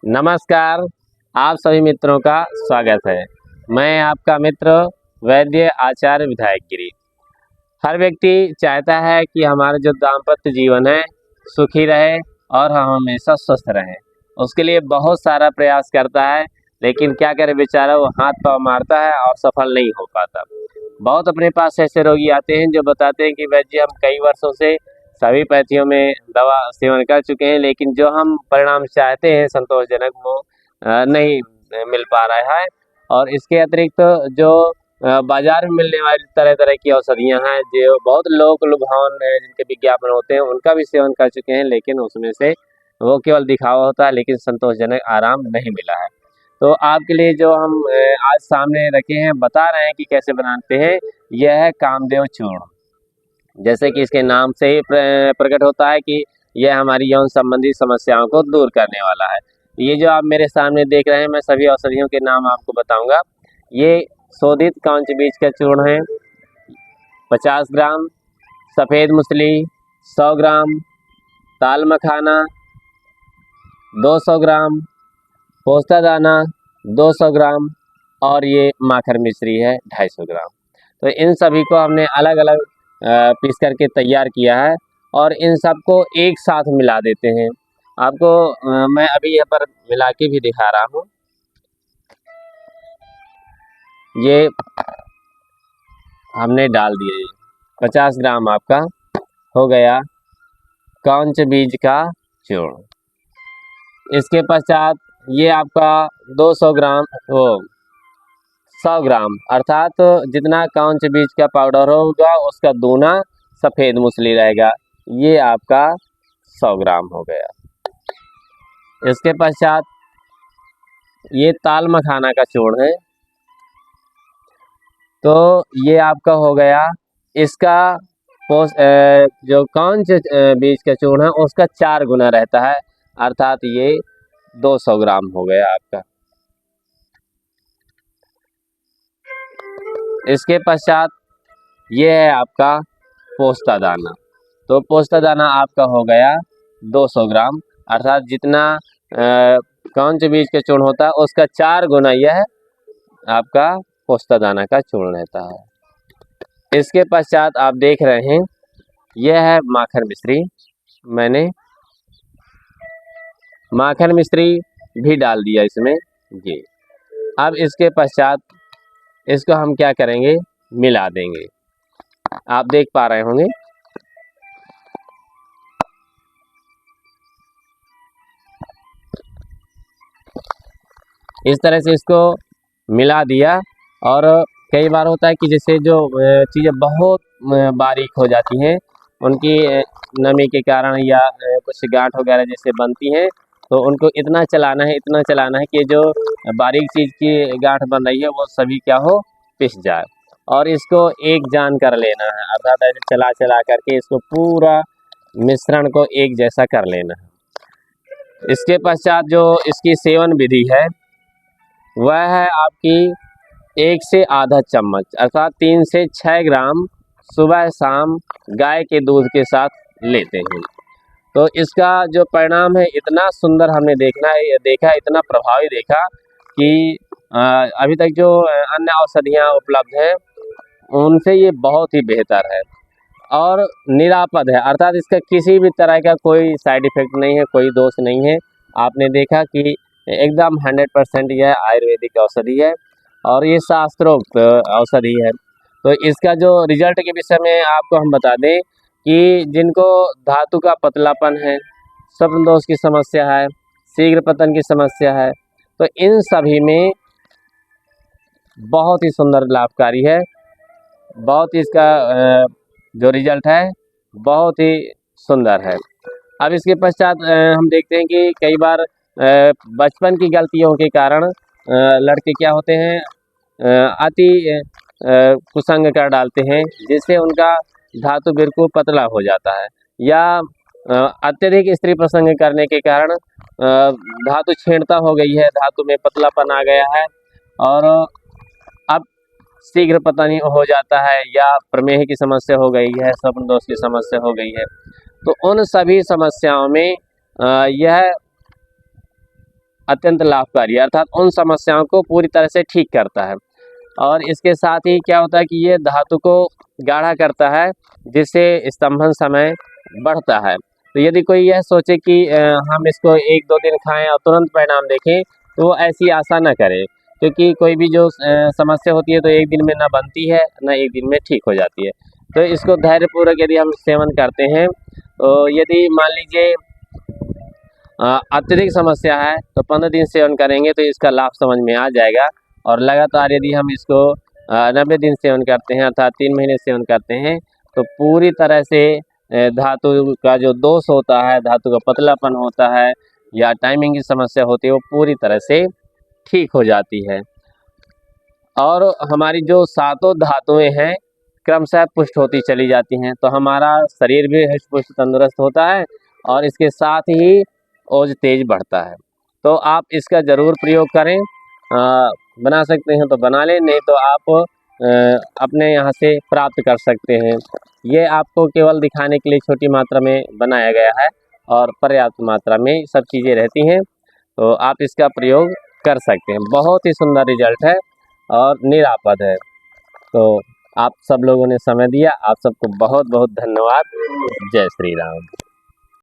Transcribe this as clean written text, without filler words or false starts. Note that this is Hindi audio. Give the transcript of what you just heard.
नमस्कार। आप सभी मित्रों का स्वागत है। मैं आपका मित्र वैद्य आचार्य विधायक गिरी। हर व्यक्ति चाहता है कि हमारा जो दाम्पत्य जीवन है सुखी रहे और हम हमेशा स्वस्थ रहें। उसके लिए बहुत सारा प्रयास करता है, लेकिन क्या करे बेचारा, वो हाथ पाँव मारता है और सफल नहीं हो पाता। बहुत अपने पास ऐसे रोगी आते हैं जो बताते हैं कि वैद्य हम कई वर्षों से सभी पैथियों में दवा सेवन कर चुके हैं, लेकिन जो हम परिणाम चाहते हैं संतोषजनक वो नहीं मिल पा रहा है। और इसके अतिरिक्त जो बाजार में मिलने वाली तरह तरह की औषधियाँ हैं जो बहुत लोक लुभावन जिनके विज्ञापन होते हैं उनका भी सेवन कर चुके हैं, लेकिन उसमें से वो केवल दिखावा होता है, लेकिन संतोषजनक आराम नहीं मिला है। तो आपके लिए जो हम आज सामने रखे हैं, बता रहे हैं कि कैसे बनाते हैं। यह है कामदेव चूर्ण। जैसे कि इसके नाम से ही प्रकट होता है कि यह हमारी यौन संबंधी समस्याओं को दूर करने वाला है। ये जो आप मेरे सामने देख रहे हैं, मैं सभी औषधियों के नाम आपको बताऊंगा। ये शोधित कांच बीज का चूर्ण है 50 ग्राम, सफ़ेद मूसली 100 ग्राम, ताल मखाना 200 ग्राम, पोस्ता दाना 200 ग्राम और ये माखन मिश्री है 250 ग्राम। तो इन सभी को हमने अलग अलग पीस करके तैयार किया है और इन सबको एक साथ मिला देते हैं। आपको मैं अभी यहाँ पर मिला के भी दिखा रहा हूँ। ये हमने डाल दिए 50 ग्राम आपका हो गया कांच बीज का चूर्ण। इसके पश्चात ये आपका 200 ग्राम 100 ग्राम अर्थात जितना कांच बीज का पाउडर होगा उसका दूना सफ़ेद मूसली रहेगा। ये आपका 100 ग्राम हो गया। इसके पश्चात ये ताल मखाना का चूर्ण है, तो ये आपका हो गया। इसका जो कांच बीज का चूर्ण है उसका 4 गुना रहता है, अर्थात ये 200 ग्राम हो गया आपका। इसके पश्चात ये है आपका पोस्ता दाना। तो पोस्ता दाना आपका हो गया 200 ग्राम, अर्थात जितना कांच बीज के चूर्ण होता है उसका 4 गुना यह आपका पोस्ता दाना का चूर्ण रहता है। इसके पश्चात आप देख रहे हैं यह है माखन मिश्री। मैंने माखन मिश्री भी डाल दिया इसमें जी। अब इसके पश्चात इसको हम क्या करेंगे, मिला देंगे। आप देख पा रहे होंगे इस तरह से इसको मिला दिया। और कई बार होता है कि जैसे जो चीज़ें बहुत बारीक हो जाती हैं उनकी नमी के कारण या कुछ गांठ वगैरह जैसे बनती हैं, तो उनको इतना चलाना है कि जो बारीक चीज़ की गांठ बन रही है वो सभी क्या हो, पिस जाए। और इसको एक जान कर लेना है, अर्थात ऐसे चला चला करके इसको पूरा मिश्रण को एक जैसा कर लेना है। इसके पश्चात जो इसकी सेवन विधि है वह है आपकी 1 से आधा चम्मच अर्थात 3 से 6 ग्राम सुबह शाम गाय के दूध के साथ लेते हैं। तो इसका जो परिणाम है इतना सुंदर हमने देखा, इतना प्रभावी देखा कि अभी तक जो अन्य औषधियाँ उपलब्ध हैं उनसे ये बहुत ही बेहतर है और निरापद है, अर्थात इसका किसी भी तरह का कोई साइड इफ़ेक्ट नहीं है, कोई दोष नहीं है। आपने देखा कि एकदम 100% यह आयुर्वेदिक औषधि है और ये शास्त्रोक्त औषधि है। तो इसका जो रिजल्ट के विषय में आपको हम बता दें कि जिनको धातु का पतलापन है, स्वप्न दोष की समस्या है, शीघ्र पतन की समस्या है, तो इन सभी में बहुत ही सुंदर लाभकारी है। बहुत ही इसका जो रिजल्ट है बहुत ही सुंदर है। अब इसके पश्चात हम देखते हैं कि कई बार बचपन की गलतियों के कारण लड़के क्या होते हैं, अति कुसंग कर डालते हैं जिससे उनका धातु बिल्कुल पतला हो जाता है, या अत्यधिक स्त्री प्रसंग करने के कारण धातु छेड़ता हो गई है, धातु में पतलापन आ गया है और अब शीघ्र पतन हो जाता है, या प्रमेह की समस्या हो गई है, स्वप्न दोष की समस्या हो गई है। तो उन सभी समस्याओं में यह अत्यंत लाभकारी है, अर्थात उन समस्याओं को पूरी तरह से ठीक करता है। और इसके साथ ही क्या होता है कि ये धातु को गाढ़ा करता है, जिससे स्तंभन समय बढ़ता है। तो यदि कोई यह सोचे कि हम इसको 1-2 दिन खाएं और तुरंत परिणाम देखें, तो वो ऐसी आशा न करे, क्योंकि कोई भी जो समस्या होती है तो एक दिन में ना बनती है, ना एक दिन में ठीक हो जाती है। तो इसको धैर्यपूर्वक यदि हम सेवन करते हैं, तो यदि मान लीजिए अत्यधिक समस्या है तो 15 दिन सेवन करेंगे तो इसका लाभ समझ में आ जाएगा। और लगातार यदि हम इसको 90 दिन सेवन करते हैं, अर्थात 3 महीने सेवन करते हैं, तो पूरी तरह से धातु का जो दोष होता है, धातु का पतलापन होता है या टाइमिंग की समस्या होती है, वो पूरी तरह से ठीक हो जाती है। और हमारी जो सातों धातुएं हैं क्रमशः पुष्ट होती चली जाती हैं, तो हमारा शरीर भी हष्ट पुष्ट तंदुरुस्त होता है और इसके साथ ही ओज तेज बढ़ता है। तो आप इसका ज़रूर प्रयोग करें। बना सकते हैं तो बना लें, नहीं तो आप अपने यहाँ से प्राप्त कर सकते हैं। ये आपको केवल दिखाने के लिए छोटी मात्रा में बनाया गया है और पर्याप्त मात्रा में सब चीज़ें रहती हैं, तो आप इसका प्रयोग कर सकते हैं। बहुत ही सुंदर रिजल्ट है और निरापद है। तो आप सब लोगों ने समय दिया, आप सबको बहुत बहुत धन्यवाद। जय श्री राम।